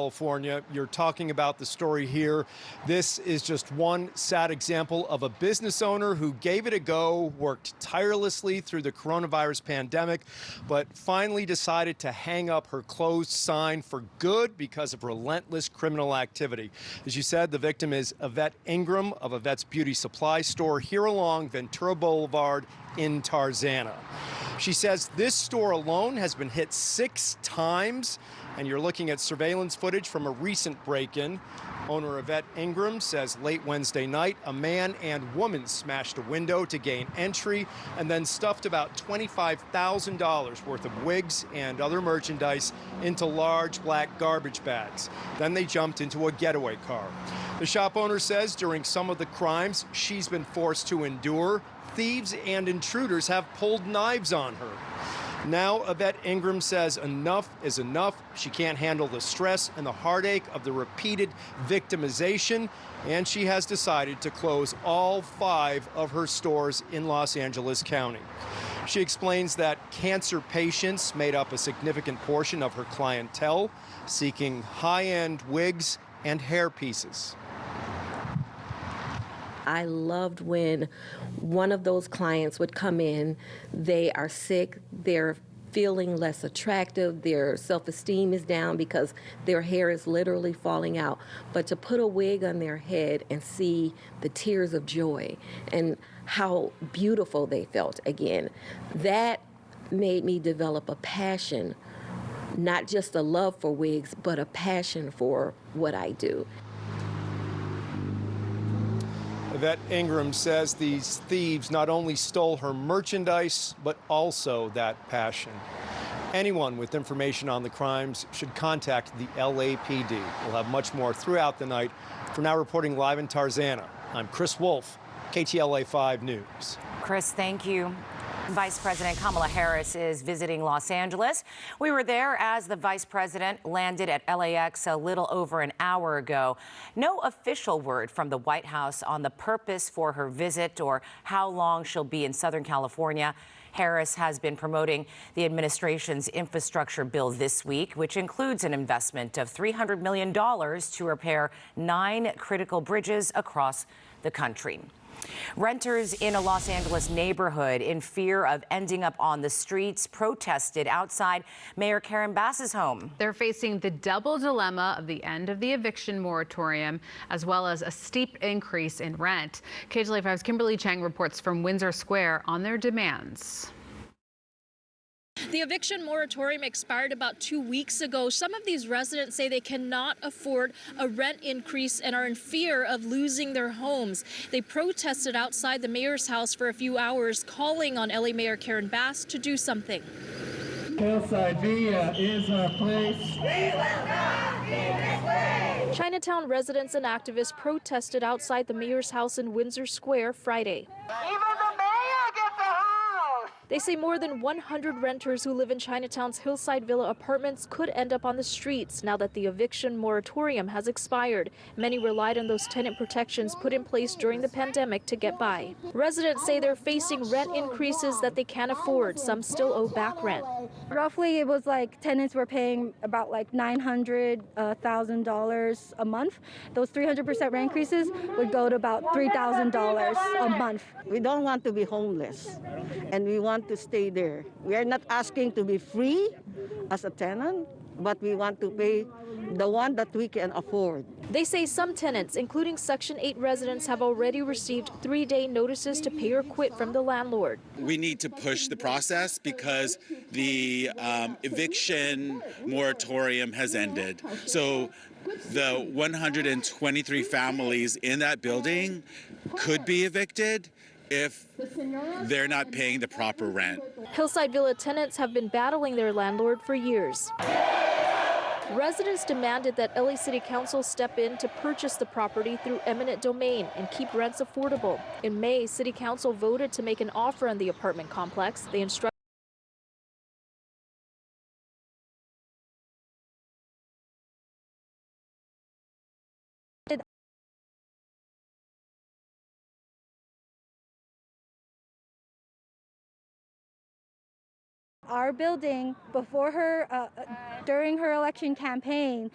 California. You're talking about the story here. This is just one sad example of a business owner who gave it a go, worked tirelessly through the coronavirus pandemic, but finally decided to hang up her closed sign for good because of relentless criminal activity. As you said, the victim is Yvette Ingram of Yvette's Beauty Supply store here along Ventura Boulevard in Tarzana. She says this store alone has been hit 6 times, and you're looking at surveillance footage from a recent break-in. Owner Yvette Ingram says late Wednesday night, a man and woman smashed a window to gain entry and then stuffed about $25,000 worth of wigs and other merchandise into large black garbage bags. Then they jumped into a getaway car. The shop owner says during some of the crimes she's been forced to endure, thieves and intruders have pulled knives on her. Now, Yvette Ingram says enough is enough. She can't handle the stress and the heartache of the repeated victimization, and she has decided to close all 5 of her stores in Los Angeles County. She explains that cancer patients made up a significant portion of her clientele, seeking high-end wigs and hair pieces. I loved when one of those clients would come in, they are sick, they're feeling less attractive, their self-esteem is down because their hair is literally falling out. But to put a wig on their head and see the tears of joy and how beautiful they felt again, that made me develop a passion, not just a love for wigs, but a passion for what I do. Yvette Ingram says these thieves not only stole her merchandise, but also that passion. Anyone with information on the crimes should contact the LAPD. We'll have much more throughout the night. For now, reporting live in Tarzana, I'm Chris Wolf, KTLA 5 News. Chris, thank you. Vice President Kamala Harris is visiting Los Angeles. We were there as the vice president landed at LAX a little over an hour ago. No official word from the White House on the purpose for her visit or how long she'll be in Southern California. Harris has been promoting the administration's infrastructure bill this week, which includes an investment of $300 million to repair 9 critical bridges across the country. Renters in a Los Angeles neighborhood in fear of ending up on the streets protested outside Mayor Karen Bass's home. They're facing the double dilemma of the end of the eviction moratorium, as well as a steep increase in rent. KTLA 5's Kimberly Chang reports from Windsor Square on their demands. The eviction moratorium expired about 2 weeks ago. Some of these residents say they cannot afford a rent increase and are in fear of losing their homes. They protested outside the mayor's house for a few hours, calling on LA Mayor Karen Bass to do something. Hillside Villa is our place. We will not leave this place. Chinatown residents and activists protested outside the mayor's house in Windsor Square Friday. Even the mayor gets a house. They say more than 100 renters who live in Chinatown's Hillside Villa apartments could end up on the streets now that the eviction moratorium has expired. Many relied on those tenant protections put in place during the pandemic to get by. Residents say they're facing rent increases that they can't afford. Some still owe back rent. Roughly, it was like tenants were paying about like $900,000 a month. Those 300% rent increases would go to about $3,000 a month. We don't want to be homeless, and we want to stay there. We are not asking to be free as a tenant, but we want to pay the one that we can afford. They say some tenants, including Section 8 residents, have already received 3-day notices to pay or quit from the landlord. We need to push the process because the eviction moratorium has ended. So the 123 families in that building could be evicted if they're not paying the proper rent. Hillside Villa tenants have been battling their landlord for years. Residents demanded that LA City Council step in to purchase the property through eminent domain and keep rents affordable. In May, City Council voted to make an offer on the apartment complex. They instructed our building before her, during her election campaign.